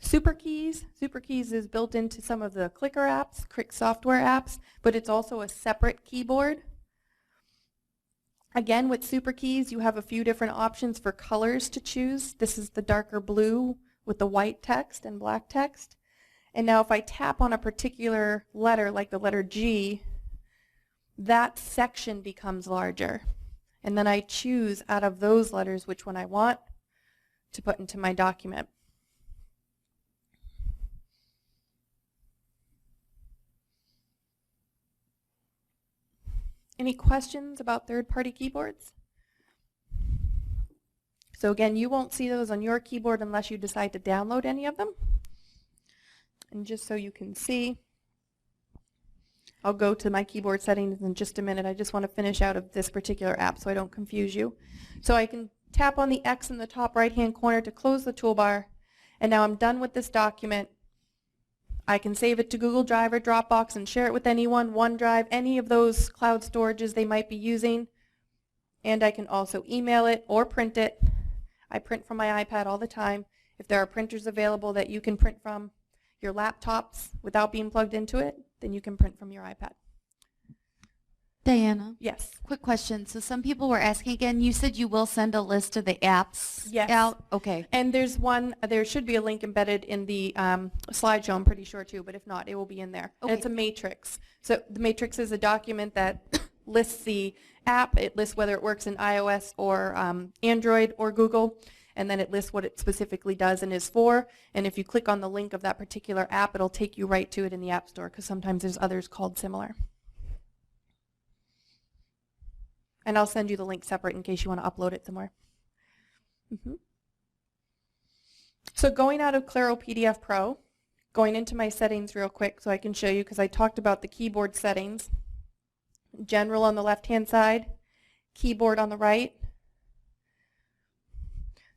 Super Keys. Super Keys is built into some of the clicker apps, Crick software apps, but it's also a separate keyboard. Again, with Super Keys, you have a few different options for colors to choose. This is the darker blue with the white text and black text. And now if I tap on a particular letter, like the letter G, that section becomes larger. And then I choose out of those letters which one I want to put into my document. Any questions about third-party keyboards? So again, you won't see those on your keyboard unless you decide to download any of them. And just so you can see, I'll go to my keyboard settings in just a minute. I just want to finish out of this particular app so I don't confuse you. So I can tap on the X in the top right-hand corner to close the toolbar, and now I'm done with this document. I can save it to Google Drive or Dropbox and share it with anyone, OneDrive, any of those cloud storages they might be using. And I can also email it or print it. I print from my iPad all the time. If there are printers available that you can print from your laptops without being plugged into it, then you can print from your iPad. Diana? Yes. Quick question. So some people were asking again, you said you will send a list of the apps Yes. out? Okay. And there should be a link embedded in the slideshow, I'm pretty sure too, but if not, it will be in there. Okay. And it's a matrix. So the matrix is a document that lists the app. It lists whether it works in iOS or Android or Google, and then it lists what it specifically does and is for. And if you click on the link of that particular app, it'll take you right to it in the App Store, because sometimes there's others called similar. And I'll send you the link separate in case you want to upload it somewhere. So going out of Claro PDF Pro, going into my settings real quick so I can show you, because I talked about the keyboard settings. General on the left-hand side, keyboard on the right.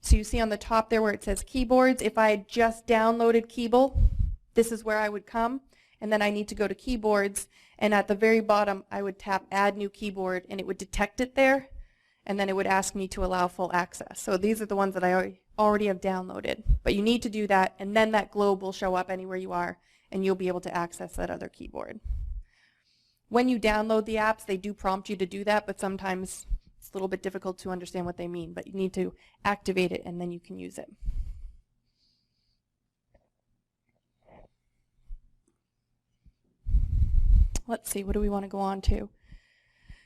So you see on the top there where it says keyboards, if I had just downloaded Keeble, this is where I would come. And then I need to go to keyboards, and at the very bottom I would tap add new keyboard, and it would detect it there, and then it would ask me to allow full access. So these are the ones that I already have downloaded. But you need to do that, and then that globe will show up anywhere you are, and you'll be able to access that other keyboard. When you download the apps, they do prompt you to do that, but sometimes it's a little bit difficult to understand what they mean. But you need to activate it, and then you can use it. Let's see, what do we want to go on to?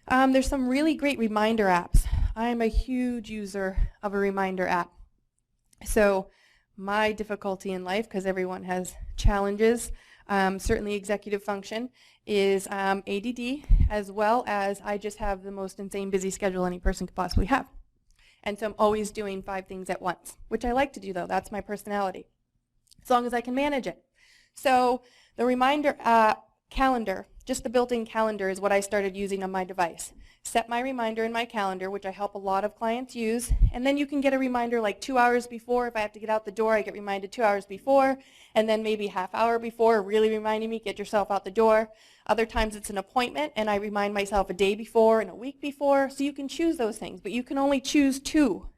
There's some really great reminder apps. I am a huge user of a reminder app. So my difficulty in life, because everyone has challenges, certainly executive function, is ADD, as well as I just have the most insane busy schedule any person could possibly have. And so I'm always doing 5 things at once, which I like to do though. That's my personality, as long as I can manage it. So the reminder calendar, just the built-in calendar, is what I started using on my device. Set my reminder in my calendar, which I help a lot of clients use, and then you can get a reminder like 2 hours before. If I have to get out the door, I get reminded 2 hours before, and then maybe half hour before, really reminding me, get yourself out the door. Other times it's an appointment, and I remind myself a day before and a week before, so you can choose those things, but you can only choose 2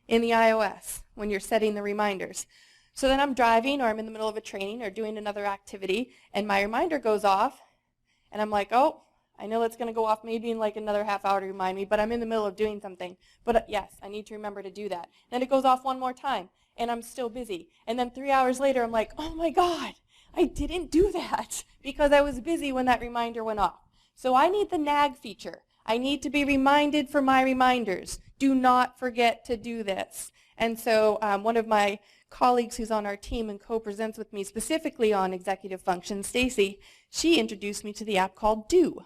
in the iOS when you're setting the reminders. So then I'm driving, or I'm in the middle of a training or doing another activity, and my reminder goes off, and I'm like, oh, I know it's going to go off maybe in like another half hour to remind me, but I'm in the middle of doing something. But yes, I need to remember to do that. Then it goes off one more time, and I'm still busy. And then 3 hours later, I'm like, oh my God, I didn't do that because I was busy when that reminder went off. So I need the nag feature. I need to be reminded for my reminders. Do not forget to do this. And so one of my colleagues who's on our team and co-presents with me specifically on executive function, Stacy, she introduced me to the app called Do.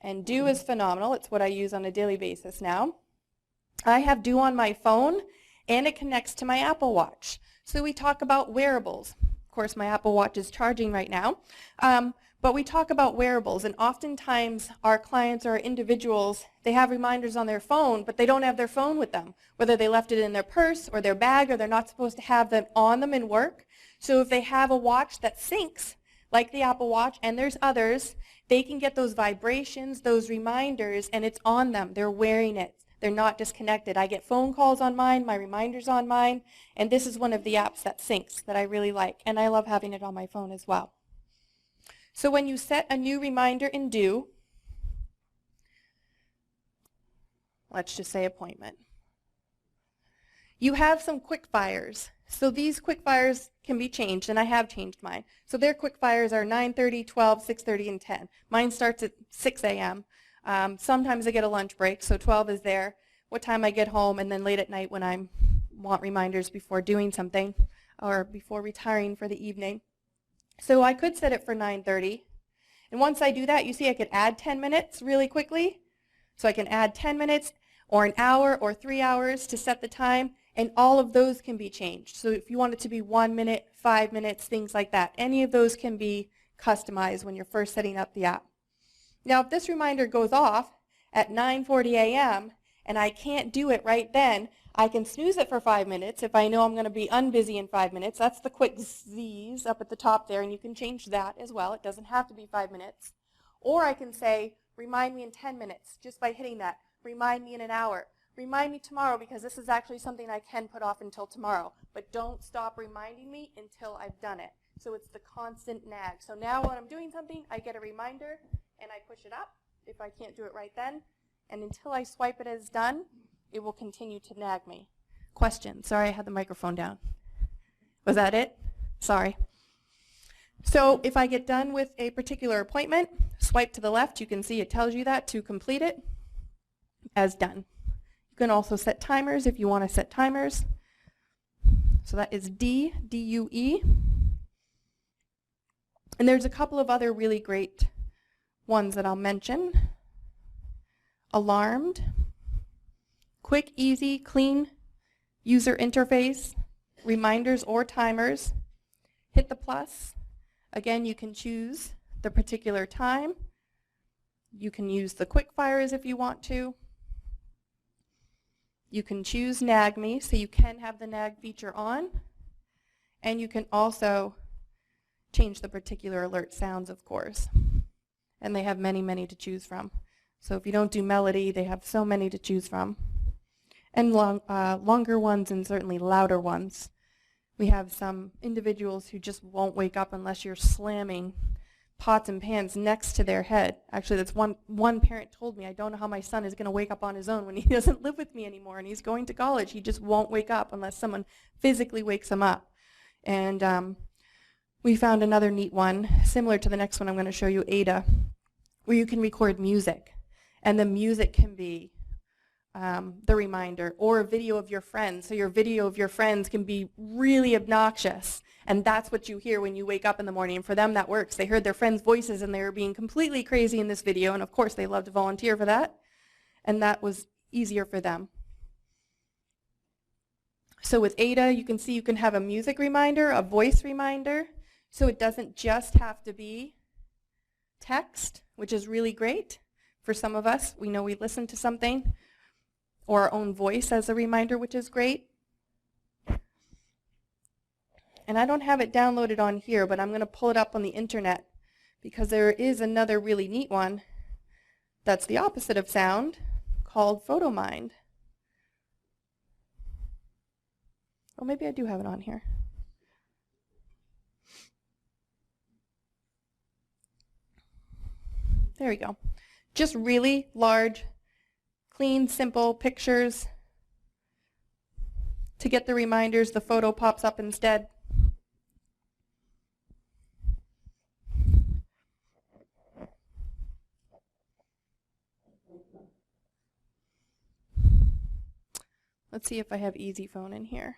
And Do is phenomenal. It's what I use on a daily basis now. I have Do on my phone, and it connects to my Apple Watch. So we talk about wearables. Of course, my Apple Watch is charging right now. But we talk about wearables, and oftentimes our clients or individuals, they have reminders on their phone, but they don't have their phone with them, whether they left it in their purse or their bag, or they're not supposed to have them on them in work. So if they have a watch that syncs, like the Apple Watch, and there's others, they can get those vibrations, those reminders, and it's on them. They're wearing it. They're not disconnected. I get phone calls on mine, my reminders on mine, and this is one of the apps that syncs that I really like, and I love having it on my phone as well. So when you set a new reminder in Do, let's just say appointment, you have some quick fires. So these quick fires can be changed, and I have changed mine. So their quick fires are 9:30, 12, 6:30, and 10. Mine starts at 6 a.m. Sometimes I get a lunch break, so 12 is there, what time I get home, and then late at night when I want reminders before doing something or before retiring for the evening. So I could set it for 9:30. And once I do that, you see I could add 10 minutes really quickly. So I can add 10 minutes or an hour or 3 hours to set the time, and all of those can be changed. So if you want it to be 1 minute, 5 minutes, things like that, any of those can be customized when you're first setting up the app. Now if this reminder goes off at 9:40 a.m. and I can't do it right then, I can snooze it for 5 minutes if I know I'm going to be unbusy in 5 minutes. That's the quick Z's up at the top there, and you can change that as well. It doesn't have to be 5 minutes. Or I can say, remind me in 10 minutes, just by hitting that. Remind me in an hour. Remind me tomorrow, because this is actually something I can put off until tomorrow. But don't stop reminding me until I've done it. So it's the constant nag. So now when I'm doing something, I get a reminder, and I push it up if I can't do it right then. And until I swipe it as done, it will continue to nag me. Question. Sorry, I had the microphone down. Was that it? Sorry. So if I get done with a particular appointment, swipe to the left. You can see it tells you that to complete it as done. You can also set timers if you want to set timers. So that is D, D-U-E. And there's a couple of other really great ones that I'll mention. Alarmed. Quick, easy, clean user interface, reminders or timers. Hit the plus. Again, you can choose the particular time. You can use the quick fires if you want to. You can choose nag me, so you can have the nag feature on. And you can also change the particular alert sounds, of course. And they have many, many to choose from. So if you don't do melody, they have so many to choose from. And longer ones and certainly louder ones. We have some individuals who just won't wake up unless you're slamming pots and pans next to their head. Actually, that's one parent told me, I don't know how my son is going to wake up on his own when he doesn't live with me anymore and he's going to college. He just won't wake up unless someone physically wakes him up. And we found another neat one, similar to the next one I'm going to show you, Ada, where you can record music. And the music can be the reminder, or a video of your friends. So your video of your friends can be really obnoxious, and that's what you hear when you wake up in the morning. And for them, that works. They heard their friends' voices, and they were being completely crazy in this video, and of course, they love to volunteer for that, and that was easier for them. So with Ada, you can see you can have a music reminder, a voice reminder, so it doesn't just have to be text, which is really great. For some of us, we know we listen to something, or our own voice as a reminder, which is great. And I don't have it downloaded on here, but I'm going to pull it up on the internet because there is another really neat one that's the opposite of sound called Photomind. Oh, maybe I do have it on here. There we go. Just really large, clean, simple pictures. To get the reminders, the photo pops up instead. Let's see if I have Easy Phone in here.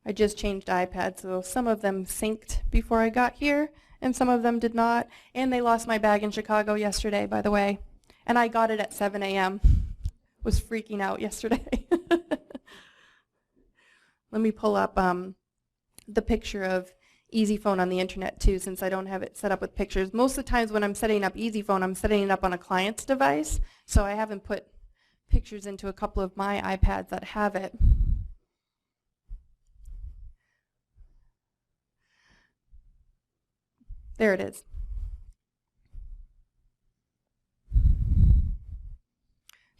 I just changed iPad, so some of them synced before I got here, and some of them did not. And they lost my bag in Chicago yesterday, by the way. And I got it at 7 a.m. Was freaking out yesterday. Let me pull up the picture of Easy Phone on the internet too, since I don't have it set up with pictures. Most of the times when I'm setting up Easy Phone, I'm setting it up on a client's device, so I haven't put pictures into a couple of my iPads that have it. There it is.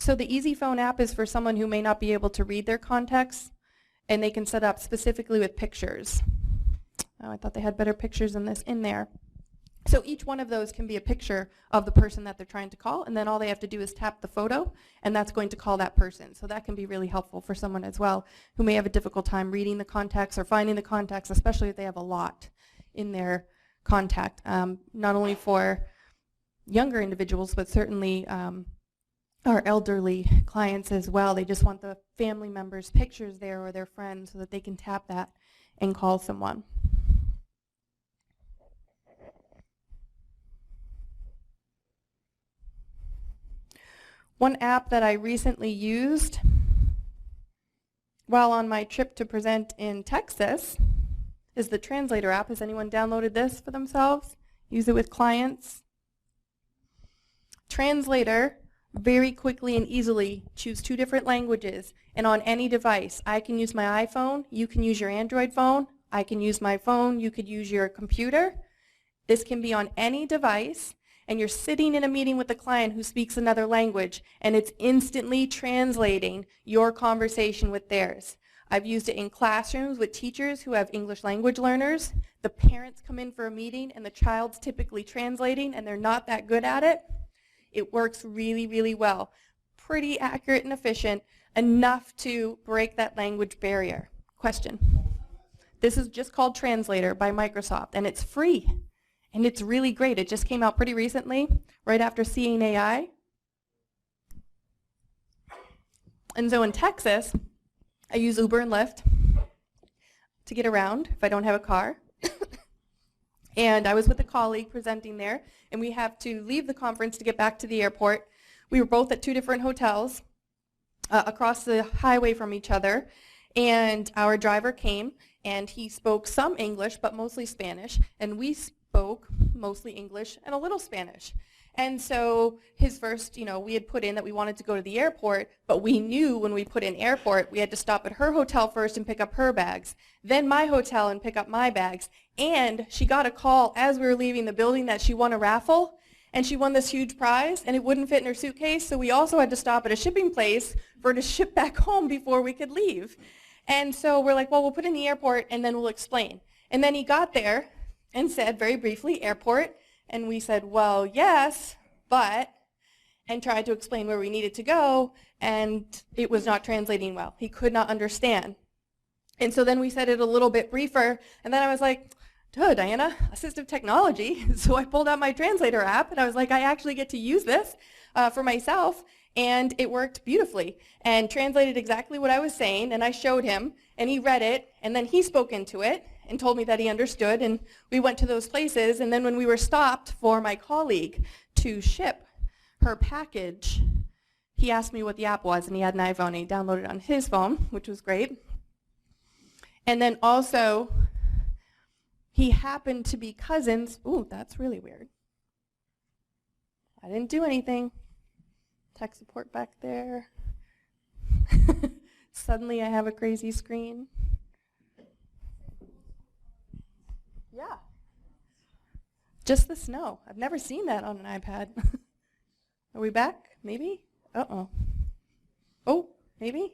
So the Easy Phone app is for someone who may not be able to read their context, and they can set up specifically with pictures. Oh, I thought they had better pictures than this in there. So each one of those can be a picture of the person that they're trying to call, and then all they have to do is tap the photo, and that's going to call that person. So that can be really helpful for someone as well who may have a difficult time reading the contacts or finding the contacts, especially if they have a lot in their contact. Not only for younger individuals, but certainly our elderly clients as well. They just want the family members' pictures there or their friends so that they can tap that and call someone. One app that I recently used while on my trip to present in Texas is the Translator app. Has anyone downloaded this for themselves? Use it with clients? Translator, very quickly and easily, choose 2 different languages, and on any device. I can use my iPhone, you can use your Android phone, I can use my phone, you could use your computer. This can be on any device, and you're sitting in a meeting with a client who speaks another language, and it's instantly translating your conversation with theirs. I've used it in classrooms with teachers who have English language learners. The parents come in for a meeting, and the child's typically translating, and they're not that good at it. It works really, really well. Pretty accurate and efficient, enough to break that language barrier. Question? This is just called Translator by Microsoft, and it's free. And it's really great. It just came out pretty recently, right after Seeing AI. And so in Texas, I use Uber and Lyft to get around if I don't have a car. And I was with a colleague presenting there, and we have to leave the conference to get back to the airport. We were both at 2 different hotels across the highway from each other, and our driver came, and he spoke some English, but mostly Spanish, and we spoke mostly English and a little Spanish. And so his first, we had put in that we wanted to go to the airport, but we knew when we put in airport, we had to stop at her hotel first and pick up her bags, then my hotel and pick up my bags. And she got a call as we were leaving the building that she won a raffle, and she won this huge prize, and it wouldn't fit in her suitcase, so we also had to stop at a shipping place for her to ship back home before we could leave. And so we're like, well, we'll put in the airport, and then we'll explain. And then he got there and said very briefly, airport, and we said, well, yes, but, and tried to explain where we needed to go, and it was not translating well. He could not understand. And so then we said it a little bit briefer, and then I was like, duh, Diana, assistive technology. So I pulled out my Translator app, and I was like, I actually get to use this for myself, and it worked beautifully, and translated exactly what I was saying, and I showed him, and he read it, and then he spoke into it, and told me that he understood, and we went to those places, and then when we were stopped for my colleague to ship her package, he asked me what the app was, and he had an iPhone, and he downloaded it on his phone, which was great. And then also, he happened to be cousins. Ooh, that's really weird. I didn't do anything. Tech support back there. Suddenly I have a crazy screen. Yeah. Just the snow. I've never seen that on an iPad. Are we back? Maybe? Uh-oh. Oh, maybe?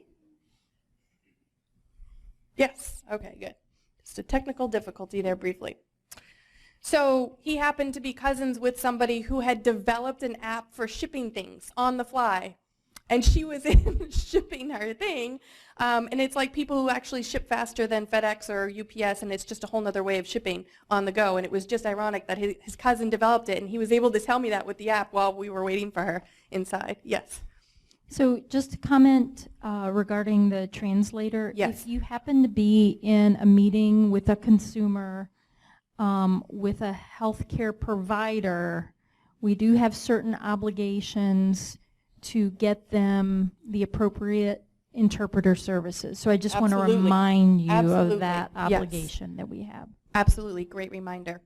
Yes. Okay, good. Just a technical difficulty there briefly. So he happened to be cousins with somebody who had developed an app for shipping things on the fly. And she was in shipping her thing. And it's like people who actually ship faster than FedEx or UPS, and it's just a whole other way of shipping on the go. And it was just ironic that his cousin developed it, and he was able to tell me that with the app while we were waiting for her inside. Yes? So just to comment regarding the translator, yes. If you happen to be in a meeting with a consumer, with a healthcare provider, we do have certain obligations to get them the appropriate interpreter services. So I just want to remind you of that obligation that we have. Absolutely, great reminder.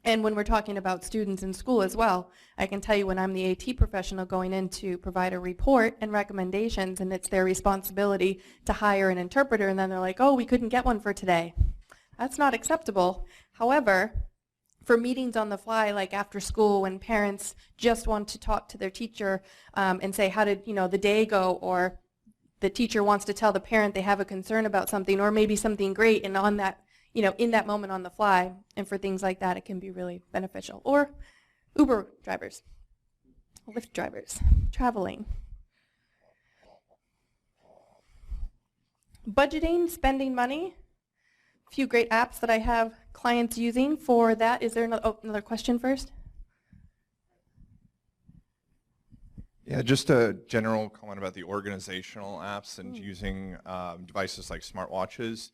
And when we're talking about students in school as well, I can tell you when I'm the AT professional going in to provide a report and recommendations, and it's their responsibility to hire an interpreter, and then they're like, oh, we couldn't get one for today. That's not acceptable. However, for meetings on the fly, like after school when parents just want to talk to their teacher and say, how did the day go, or the teacher wants to tell the parent they have a concern about something, or maybe something great, and on that, in that moment on the fly, and for things like that, it can be really beneficial. Or Uber drivers, Lyft drivers, traveling. Budgeting, spending money. A few great apps that I have clients using for that. Is there another question first? Yeah, just a general comment about the organizational apps and using devices like smartwatches.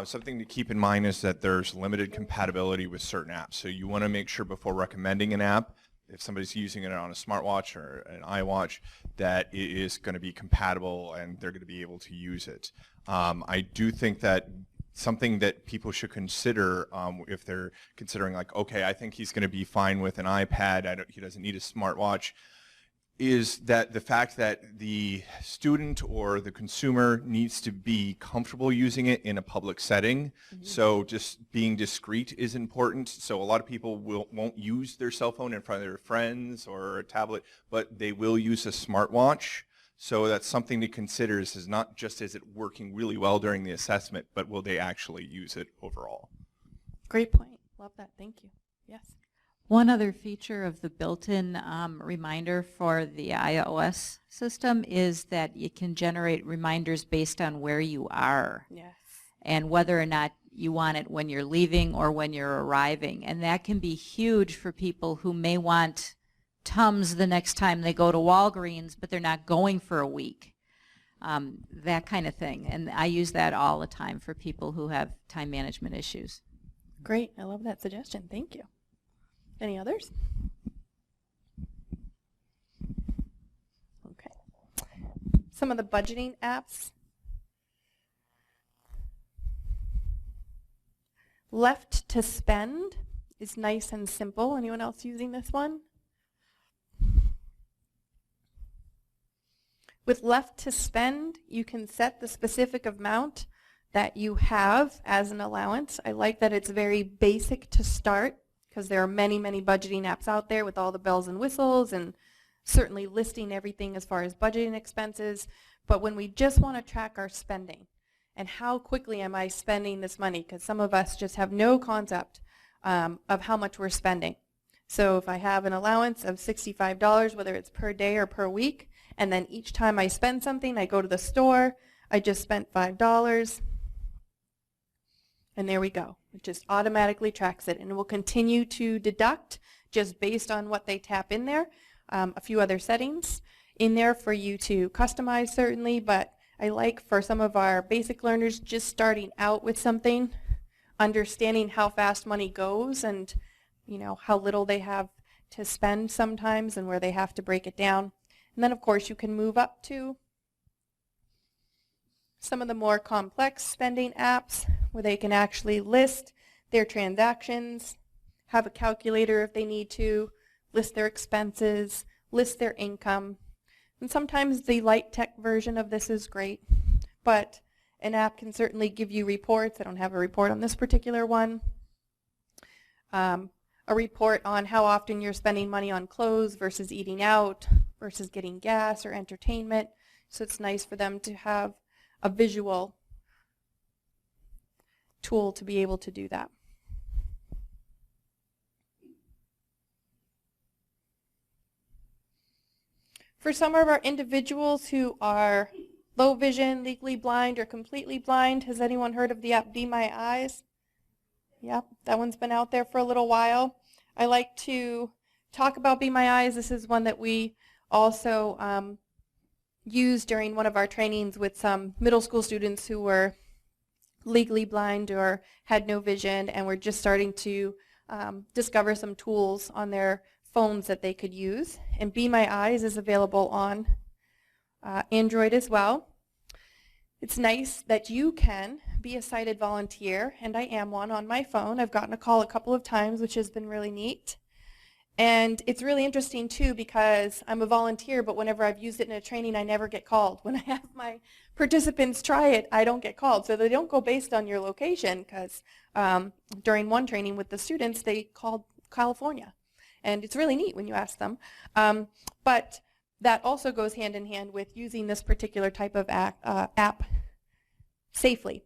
Something to keep in mind is that there's limited compatibility with certain apps. So you want to make sure before recommending an app, if somebody's using it on a smartwatch or an iWatch, that it is going to be compatible and they're going to be able to use it. I do think that something that people should consider if they're considering, like, okay, I think he's going to be fine with an iPad, he doesn't need a smartwatch, is that the fact that the student or the consumer needs to be comfortable using it in a public setting. So just being discreet is important. So a lot of people won't use their cell phone in front of their friends or a tablet, but they will use a smartwatch. So that's something to consider, is not just is it working really well during the assessment, but will they actually use it overall? Great point. Love that. Thank you. Yes. One other feature of the built-in reminder for the iOS system is that it can generate reminders based on where you are. Yes. And whether or not you want it when you're leaving or when you're arriving. And that can be huge for people who may want Tums the next time they go to Walgreens, but they're not going for a week. That kind of thing. And I use that all the time for people who have time management issues. Great. I love that suggestion. Thank you. Any others? Okay. Some of the budgeting apps. Left to Spend is nice and simple. Anyone else using this one? With Left to Spend, you can set the specific amount that you have as an allowance. I like that it's very basic to start, because there are many, many budgeting apps out there with all the bells and whistles and certainly listing everything as far as budgeting expenses. But when we just want to track our spending and how quickly am I spending this money, because some of us just have no concept of how much we're spending. So if I have an allowance of $65, whether it's per day or per week, and then each time I spend something, I go to the store, I just spent $5, and there we go. It just automatically tracks it, and it will continue to deduct just based on what they tap in there. A few other settings in there for you to customize, certainly, but I like for some of our basic learners just starting out with something, understanding how fast money goes and how little they have to spend sometimes and where they have to break it down. And then, of course, you can move up to some of the more complex spending apps where they can actually list their transactions, have a calculator if they need to, list their expenses, list their income. And sometimes the light tech version of this is great, but an app can certainly give you reports. I don't have a report on this particular one. A report on how often you're spending money on clothes versus eating out versus getting gas or entertainment. So it's nice for them to have a visual tool to be able to do that. For some of our individuals who are low vision, legally blind, or completely blind, has anyone heard of the app Be My Eyes? Yep, that one's been out there for a little while. I like to talk about Be My Eyes. This is one that we also used during one of our trainings with some middle school students who were legally blind or had no vision and were just starting to discover some tools on their phones that they could use. And Be My Eyes is available on Android as well. It's nice that you can be a sighted volunteer, and I am one on my phone. I've gotten a call a couple of times, which has been really neat. And it's really interesting too because I'm a volunteer, but whenever I've used it in a training, I never get called. When I have my participants try it, I don't get called. So they don't go based on your location because during one training with the students, they called California. And it's really neat when you ask them. But that also goes hand in hand with using this particular type of app safely.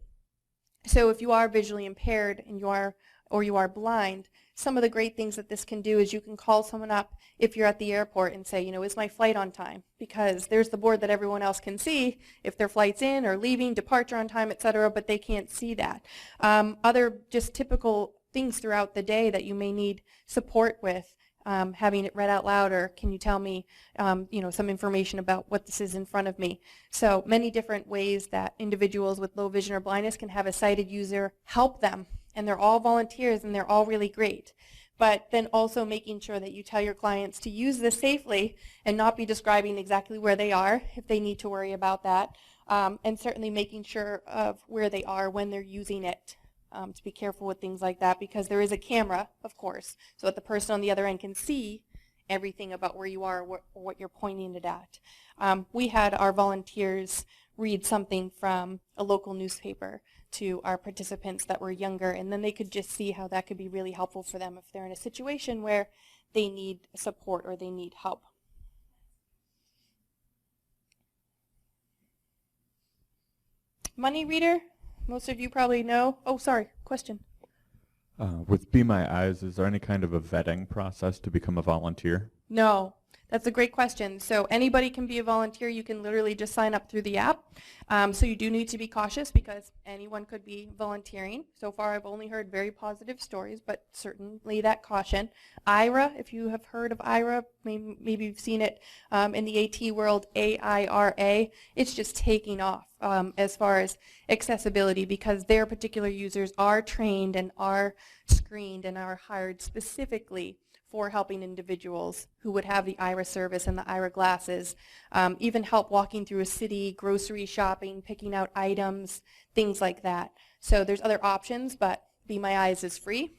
So if you are visually impaired and you are blind, some of the great things that this can do is you can call someone up if you're at the airport and say, you know, is my flight on time? Because there's the board that everyone else can see if their flight's in or leaving, departure on time, etc., but they can't see that. Other just typical things throughout the day that you may need support with, having it read out loud, or can you tell me you know, some information about what this is in front of me. So many different ways that individuals with low vision or blindness can have a sighted user help them. And they're all volunteers and they're all really great. But then also making sure that you tell your clients to use this safely and not be describing exactly where they are if they need to worry about that. And certainly making sure of where they are when they're using it. To be careful with things like that because there is a camera, of course, so that the person on the other end can see everything about where you are or what you're pointing it at. We had our volunteers read something from a local newspaper to our participants that were younger, and then they could just see how that could be really helpful for them if they're in a situation where they need support or they need help. Money reader, most of you probably know. Oh, sorry, question. With Be My Eyes, is there any kind of a vetting process to become a volunteer? No, that's a great question. So anybody can be a volunteer. You can literally just sign up through the app. So you do need to be cautious because anyone could be volunteering. So far I've only heard very positive stories, but certainly that caution. IRA, if you have heard of IRA, maybe you've seen it in the AT world, AIRA, it's just taking off as far as accessibility because their particular users are trained and are screened and are hired specifically for helping individuals who would have the IRA service and the IRA glasses, even help walking through a city, grocery shopping, picking out items, things like that. So there's other options, but Be My Eyes is free.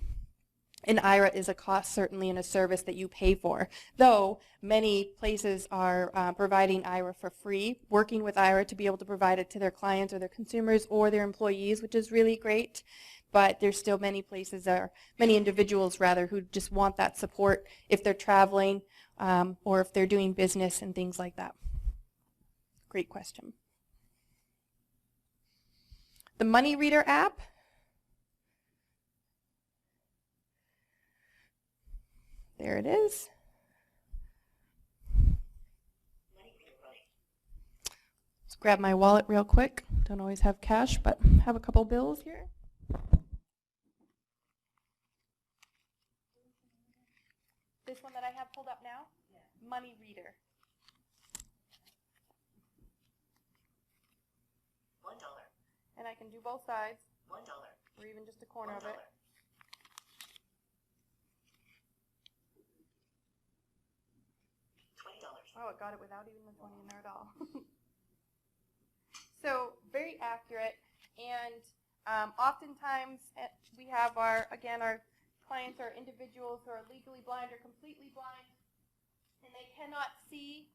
And IRA is a cost certainly and a service that you pay for, though many places are providing IRA for free, working with IRA to be able to provide it to their clients or their consumers or their employees, which is really great. But there's still many places, or many individuals rather, who just want that support if they're traveling or if they're doing business and things like that. Great question. The Money Reader app. There it is. Let's grab my wallet real quick. Don't always have cash, but have a couple bills here. This one that I have pulled up now? Yeah. Money Reader. $1. And I can do both sides. $1. Or even just a corner of it. Oh, it got it without even the 20 in there at all. So very accurate, and oftentimes we have our clients are individuals who are legally blind or completely blind, and they cannot see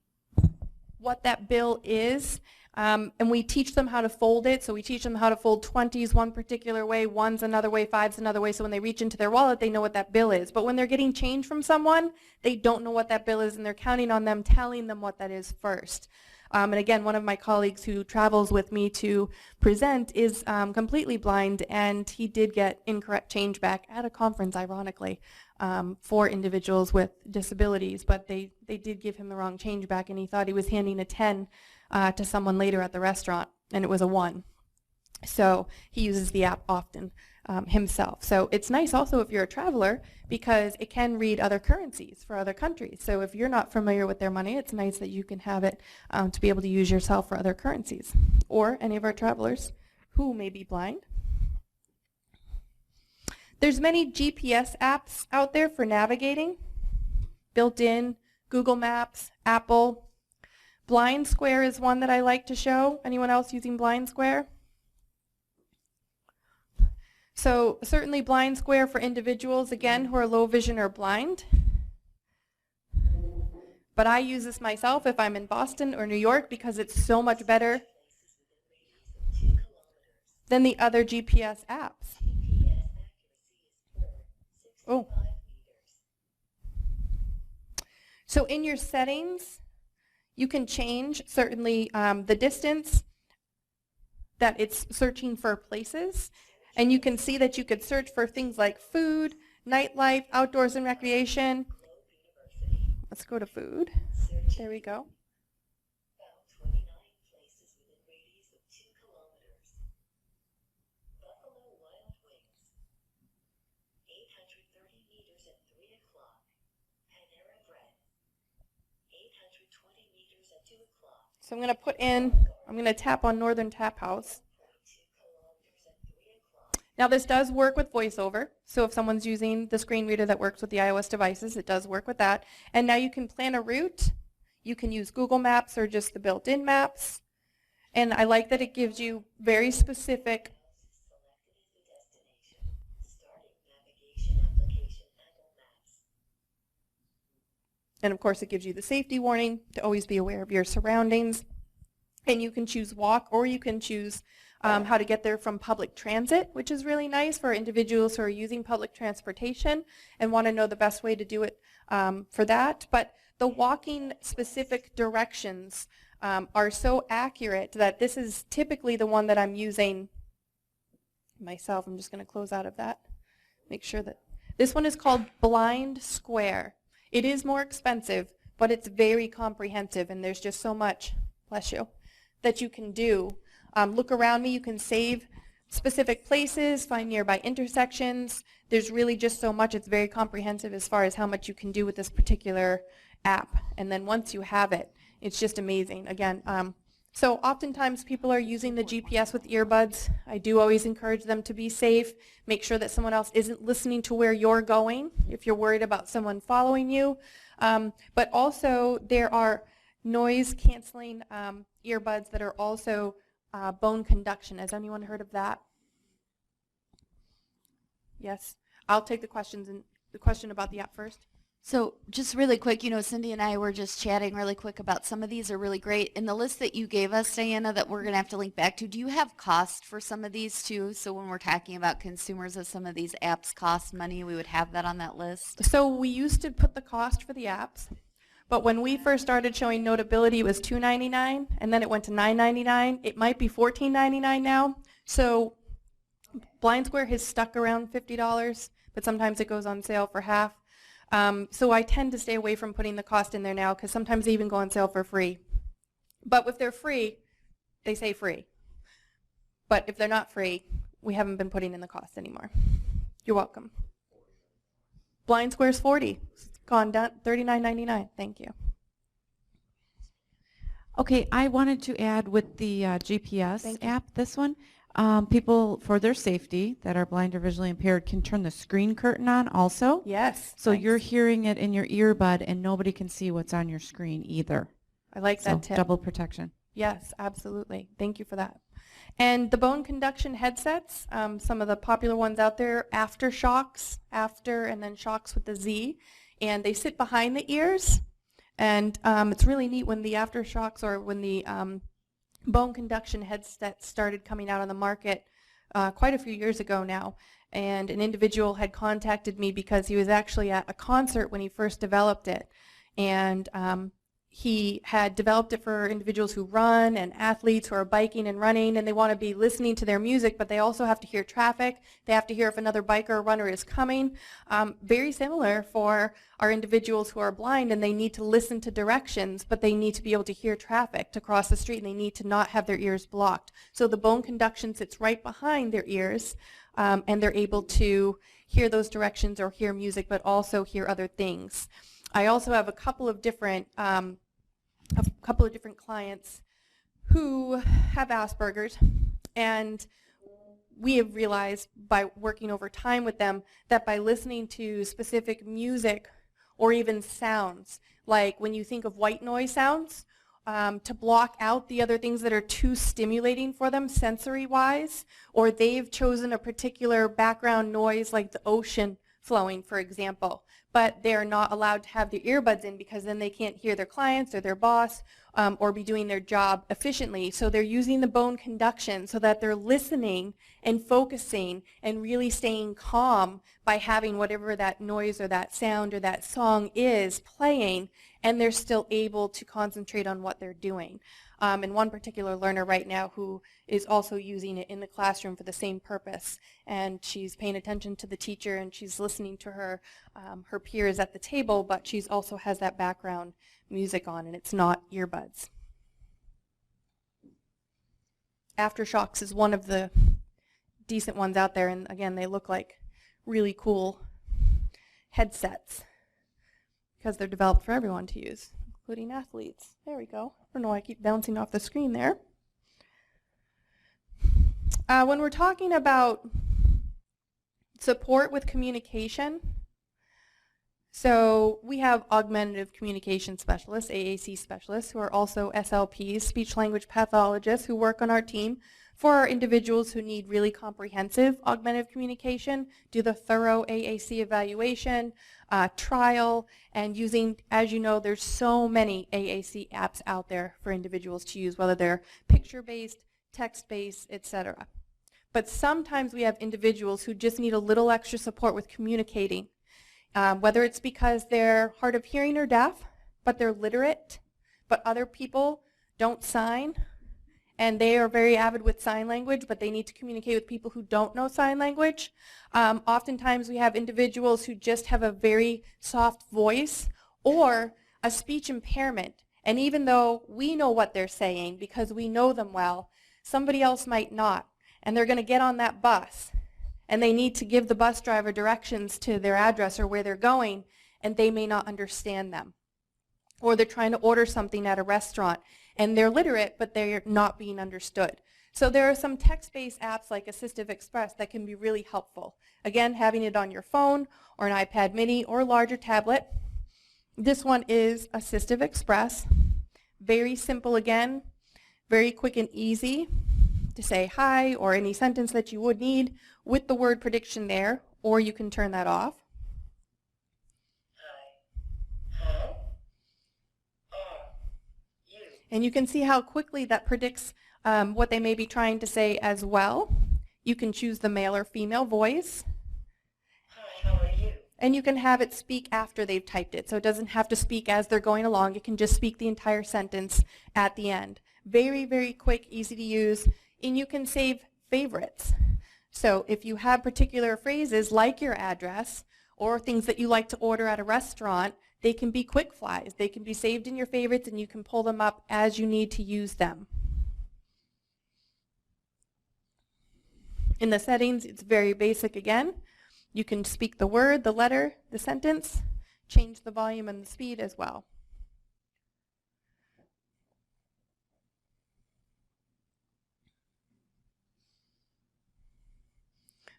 what that bill is, and we teach them how to fold it. So we teach them how to fold 20s one particular way, ones another way, fives another way, so when they reach into their wallet, they know what that bill is. But when they're getting change from someone, they don't know what that bill is, and they're counting on them telling them what that is first. And again, one of my colleagues who travels with me to present is completely blind, and he did get incorrect change back at a conference, ironically, for individuals with disabilities, but they did give him the wrong change back, and he thought he was handing a 10 to someone later at the restaurant, and it was a 1. So he uses the app often himself. So it's nice also if you're a traveler because it can read other currencies for other countries. So if you're not familiar with their money, it's nice that you can have it to be able to use yourself for other currencies. Or any of our travelers who may be blind. There's many GPS apps out there for navigating, built in, Google Maps, Apple. Blind Square is one that I like to show. Anyone else using Blind Square? So certainly Blind Square for individuals, again, who are low vision or blind. But I use this myself if I'm in Boston or New York because it's so much better than the other GPS apps. Oh. So in your settings, you can change certainly the distance that it's searching for places. And you can see that you could search for things like food, nightlife, outdoors and recreation. Let's go to food. There we go. So I'm going to tap on Northern Tap House. Now this does work with VoiceOver, so if someone's using the screen reader that works with the iOS devices, it does work with that. And now you can plan a route. You can use Google Maps or just the built-in maps. And I like that it gives you very specific and of course it gives you the safety warning to always be aware of your surroundings. And you can choose walk or you can choose how to get there from public transit, which is really nice for individuals who are using public transportation and want to know the best way to do it for that. But the walking specific directions are so accurate that this is typically the one that I'm using myself. I'm just going to close out of that. Make sure that this one is called Blind Square. It is more expensive, but it's very comprehensive, and there's just so much, bless you, that you can do. Look around me, you can save specific places, find nearby intersections. There's really just so much. It's very comprehensive as far as how much you can do with this particular app. And then once you have it, it's just amazing. Again, so oftentimes people are using the GPS with earbuds. I do always encourage them to be safe. Make sure that someone else isn't listening to where you're going if you're worried about someone following you. But also there are noise canceling earbuds that are also bone conduction. Has anyone heard of that? Yes. I'll take the questions and the question about the app first. So just really quick, you know, Cindy and I were just chatting really quick about some of these are really great. In the list that you gave us, Diana, that we're going to have to link back to, do you have cost for some of these too? So when we're talking about consumers of some of these apps cost money, we would have that on that list? So we used to put the cost for the apps, but when we first started showing Notability, it was $2.99, and then it went to $9.99. It might be $14.99 now. So Blind Square has stuck around $50, but sometimes it goes on sale for half. So I tend to stay away from putting the cost in there now because sometimes they even go on sale for free. But if they're free, they say free. But if they're not free, we haven't been putting in the cost anymore. You're welcome. Blind Square's $40. It's gone down $39.99. Thank you. Okay, I wanted to add with the GPS app, this one. People, for their safety that are blind or visually impaired, can turn the screen curtain on also. Yes. So thanks. you're hearing it in your earbud and nobody can see what's on your screen either. I like that tip. Double protection. Yes, absolutely. Thank you for that. And the bone conduction headsets, some of the popular ones out there, Aftershocks, After, and then Shocks with the Z, and they sit behind the ears. And it's really neat when the Aftershocks or when the bone conduction headset started coming out on the market quite a few years ago now, and an individual had contacted me because he was actually at a concert when he first developed it, and he had developed it for individuals who run and athletes who are biking and running, and they want to be listening to their music, but they also have to hear traffic. They have to hear if another biker or runner is coming. Very similar for our individuals who are blind, and they need to listen to directions, but they need to be able to hear traffic to cross the street, and they need to not have their ears blocked. So the bone conduction sits right behind their ears, and they're able to hear those directions or hear music, but also hear other things. I also have a couple of different clients who have Asperger's, and we have realized by working over time with them that by listening to specific music or even sounds, like when you think of white noise sounds, to block out the other things that are too stimulating for them sensory-wise, or they've chosen a particular background noise like the ocean, flowing, for example, but they're not allowed to have their earbuds in because then they can't hear their clients or their boss or be doing their job efficiently. So they're using the bone conduction so that they're listening and focusing and really staying calm by having whatever that noise or that sound or that song is playing, and they're still able to concentrate on what they're doing. And one particular learner right now who is also using it in the classroom for the same purpose, and she's paying attention to the teacher and she's listening to her her peers at the table, but she's also has that background music on, and it's not earbuds. Aftershocks is one of the decent ones out there, and again, they look like really cool headsets because they're developed for everyone to use, including athletes. There we go. I don't know why I keep bouncing off the screen there. When we're talking about support with communication, so we have augmentative communication specialists, AAC specialists, who are also SLPs, speech language pathologists, who work on our team for our individuals who need really comprehensive augmentative communication, do the thorough AAC evaluation, trial, and using, as you know, there's so many AAC apps out there for individuals to use, whether they're picture-based, text-based, etc. But sometimes we have individuals who just need a little extra support with communicating, whether it's because they're hard of hearing or deaf, but they're literate, but other people don't sign, and they are very avid with sign language, but they need to communicate with people who don't know sign language. Oftentimes we have individuals who just have a very soft voice or a speech impairment, and even though we know what they're saying because we know them well, somebody else might not, and they're going to get on that bus, and they need to give the bus driver directions to their address or where they're going, and they may not understand them. Or they're trying to order something at a restaurant, and they're literate, but they're not being understood. So there are some text-based apps like Assistive Express that can be really helpful. Again, having it on your phone or an iPad mini or larger tablet. This one is Assistive Express. Very simple again, very quick and easy to say hi or any sentence that you would need with the word prediction there, or you can turn that off. And you can see how quickly that predicts what they may be trying to say as well. You can choose the male or female voice. Hi, how are you? And you can have it speak after they've typed it, so it doesn't have to speak as they're going along. It can just speak the entire sentence at the end. Very, very quick, easy to use, and you can save favorites. So if you have particular phrases like your address or things that you like to order at a restaurant, they can be quick flies. They can be saved in your favorites, and you can pull them up as you need to use them. In the settings, it's very basic again. You can speak the word, the letter, the sentence, change the volume and the speed as well.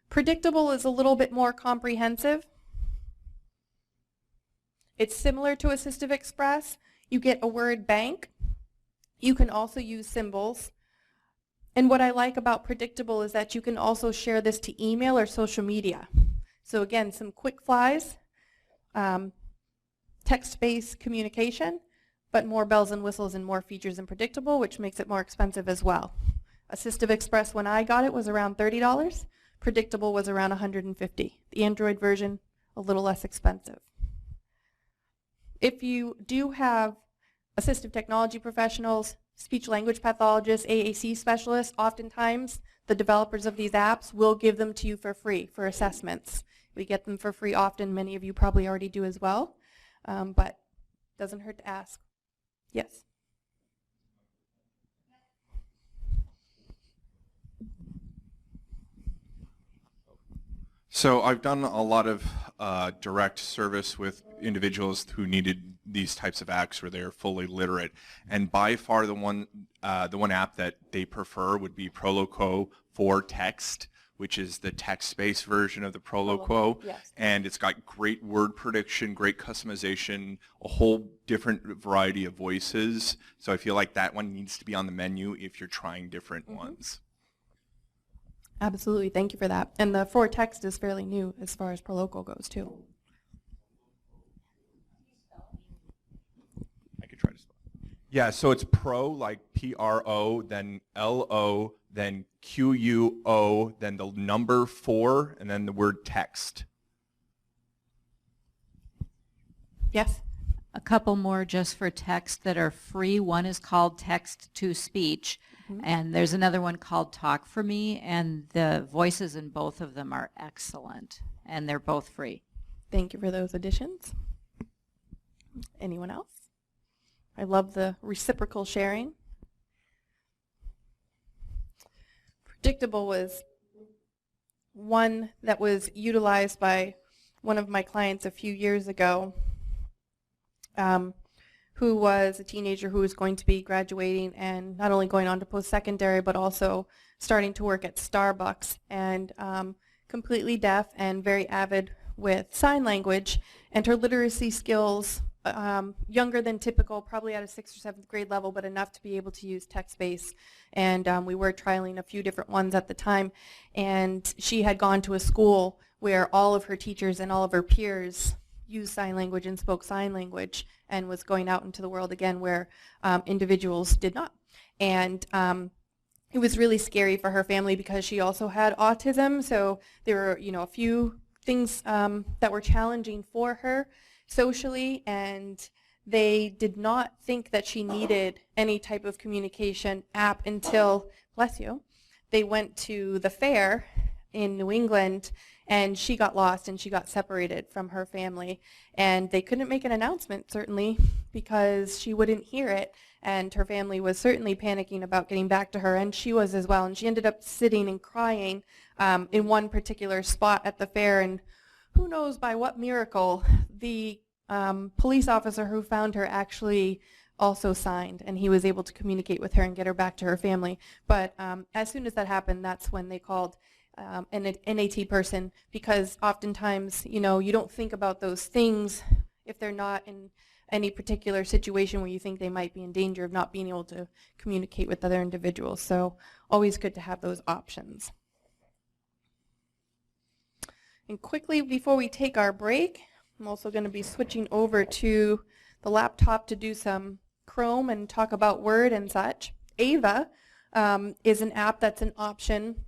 Predictable is a little bit more comprehensive. It's similar to Assistive Express. You get a word bank. You can also use symbols. And what I like about Predictable is that you can also share this to email or social media. So again, some quick flies, text-based communication, but more bells and whistles and more features in Predictable, which makes it more expensive as well. Assistive Express, when I got it, was around $30. Predictable was around $150. The Android version, a little less expensive. If you do have assistive technology professionals, speech language pathologists, AAC specialists, oftentimes the developers of these apps will give them to you for free for assessments. We get them for free often. Many of you probably already do as well, but doesn't hurt to ask. Yes? So I've done a lot of direct service with individuals who needed these types of apps where they're fully literate, and by far the one app that they prefer would be Proloquo for text, which is the text-based version of the Proloquo. Yes. And it's got great word prediction, great customization, a whole different variety of voices. So I feel like that one needs to be on the menu if you're trying different ones. Absolutely, thank you for that. And the for text is fairly new as far as Proloco goes too. I could try to spell. Yeah, so it's pro, like P-R-O, then L-O, then Q-U-O, then the number 4, and then the word text. Yes? A couple more just for text that are free. One is called Text to Speech, and there's another one called Talk for Me, and the voices in both of them are excellent, and they're both free. Thank you for those additions. Anyone else? I love the reciprocal sharing. Predictable was one that was utilized by one of my clients a few years ago, who was a teenager who was going to be graduating and not only going on to post-secondary but also starting to work at Starbucks, and completely deaf and very avid with sign language, and her literacy skills younger than typical, probably at a 6th or 7th grade level, but enough to be able to use text-based. And we were trialing a few different ones at the time, and she had gone to a school where all of her teachers and all of her peers used sign language and spoke sign language, and was going out into the world again where individuals did not. And it was really scary for her family because she also had autism, so there were, you know, a few things that were challenging for her socially, and they did not think that she needed any type of communication app until, bless you, they went to the fair in New England, and she got lost and she got separated from her family, and they couldn't make an announcement, certainly, because she wouldn't hear it, and her family was certainly panicking about getting back to her, and she was as well, and she ended up sitting and crying in one particular spot at the fair, and who knows by what miracle the police officer who found her actually also signed, and he was able to communicate with her and get her back to her family. But as soon as that happened, that's when they called an NAT person, because oftentimes, you know, you don't think about those things if they're not in any particular situation where you think they might be in danger of not being able to communicate with other individuals. So always good to have those options. And quickly, before we take our break, I'm also going to be switching over to the laptop to do some Chrome and talk about Word and such. Ava is an app that's an option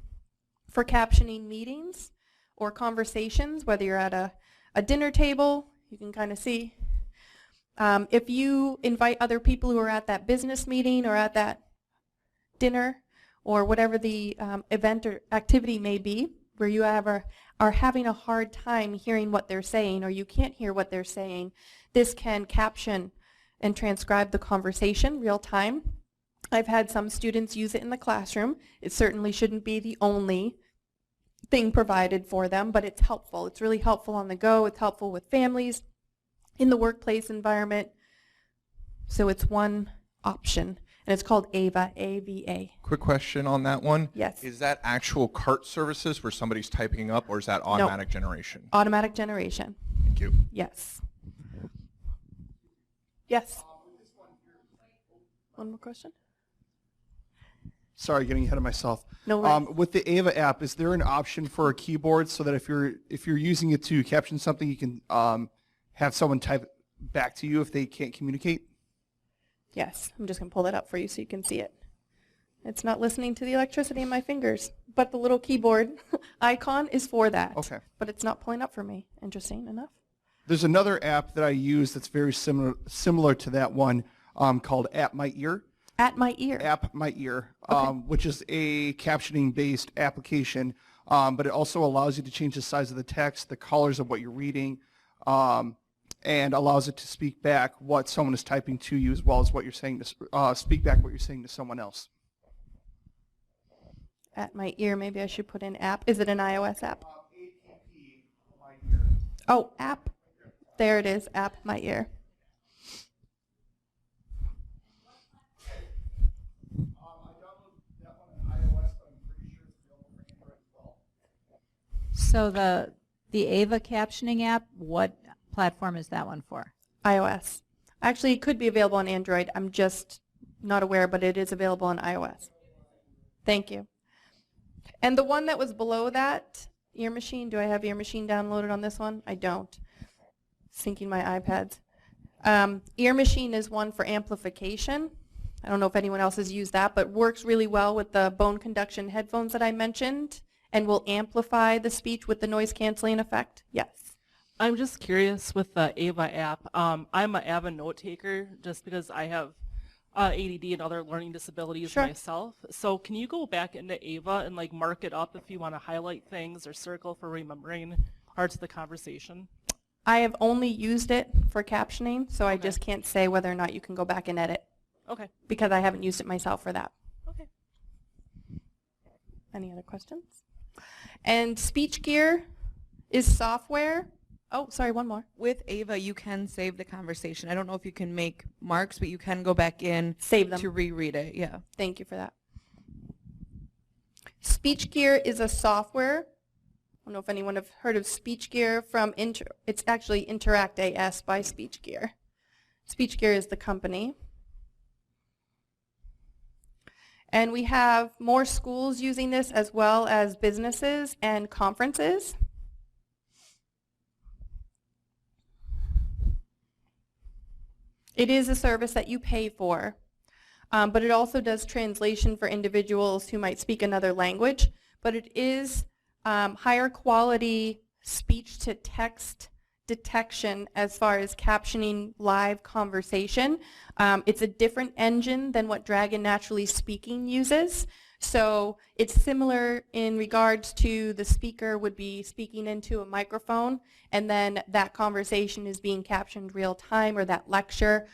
for captioning meetings or conversations, whether you're at a dinner table. You can kind of see. If you invite other people who are at that business meeting or at that dinner or whatever the event or activity may be, where you are having a hard time hearing what they're saying, or you can't hear what they're saying, this can caption and transcribe the conversation real time. I've had some students use it in the classroom. It certainly shouldn't be the only thing provided for them, but it's helpful. It's really helpful on the go. It's helpful with families, in the workplace environment. So it's one option. And it's called AVA, A-V-A. Quick question on that one. Yes. Is that actual cart services where somebody's typing up, or is that automatic generation? Automatic generation. Thank you. Yes. Yes. One more question? Sorry, getting ahead of myself. No worries. With the Ava app, is there an option for a keyboard so that if you're using it to caption something, you can have someone type back to you if they can't communicate? Yes. I'm just going to pull that up for you so you can see it. It's not listening to the electricity in my fingers, but the little keyboard icon is for that. Okay. But it's not pulling up for me, interesting enough. There's another app that I use that's very similar to that one called App My Ear. At my ear. App My Ear, Okay. which is a captioning-based application, but it also allows you to change the size of the text, the colors of what you're reading, and allows it to speak back what someone is typing to you, as well as what you're saying to speak back what you're saying to someone else. At my ear, maybe I should put in app. Is it an iOS app? APP My Ear. Oh, app. There it is, App My Ear. So the Ava captioning app, what platform is that one for? iOS. Actually, it could be available on Android. I'm just not aware, but it is available on iOS. Thank you. And the one that was below that, Ear Machine, do I have Ear Machine downloaded on this one? I don't. Syncing my iPads. Ear Machine is one for amplification. I don't know if anyone else has used that, but works really well with the bone conduction headphones that I mentioned and will amplify the speech with the noise canceling effect. Yes. I'm just curious with the AVA app. I'm an avid note taker just because I have ADD and other learning disabilities Sure. myself. So can you go back into AVA and like mark it up if you want to highlight things or circle for remembering parts of the conversation? I have only used it for captioning, so I Okay. just can't say whether or not you can go back and edit Okay. because I haven't used it myself for that. Okay. Any other questions? And Speech Gear is software. Oh, sorry, one more. With Ava, you can save the conversation. I don't know if you can make marks, but you can go back in Save them. to reread it. Yeah. Thank you for that. Speech Gear is a software. I don't know if anyone have heard of Speech Gear from it's actually Interact AS by Speech Gear. Speech Gear is the company. And we have more schools using this as well as businesses and conferences. It is a service that you pay for, but it also does translation for individuals who might speak another language, but it is higher quality speech-to-text detection as far as captioning live conversation. It's a different engine than what Dragon Naturally Speaking uses. So it's similar in regards to the speaker would be speaking into a microphone and then that conversation is being captioned real time, or that lecture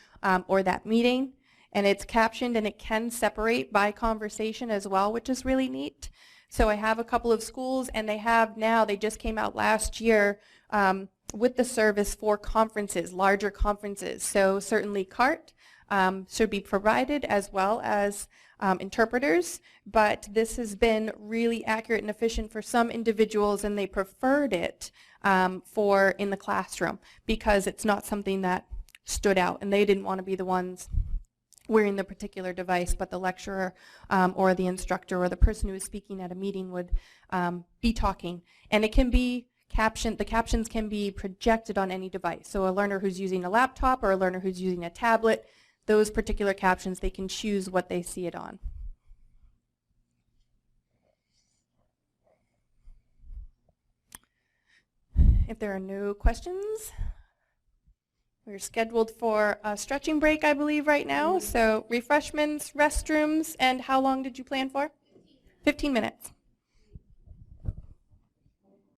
or that meeting. And it's captioned and it can separate by conversation as well, which is really neat. So I have a couple of schools and they just came out last year with the service for conferences, larger conferences. So certainly CART should be provided as well as interpreters, but this has been really accurate and efficient for some individuals, and they preferred it for in the classroom because it's not something that stood out, and they didn't want to be the ones wearing the particular device, but the lecturer or the instructor or the person who is speaking at a meeting would be talking. And it can be captioned, the captions can be projected on any device. So a learner who's using a laptop or a learner who's using a tablet, those particular captions, they can choose what they see it on. If there are no questions, we're scheduled for a stretching break, I believe, right now. So refreshments, restrooms, and how long did you plan for? 15 minutes.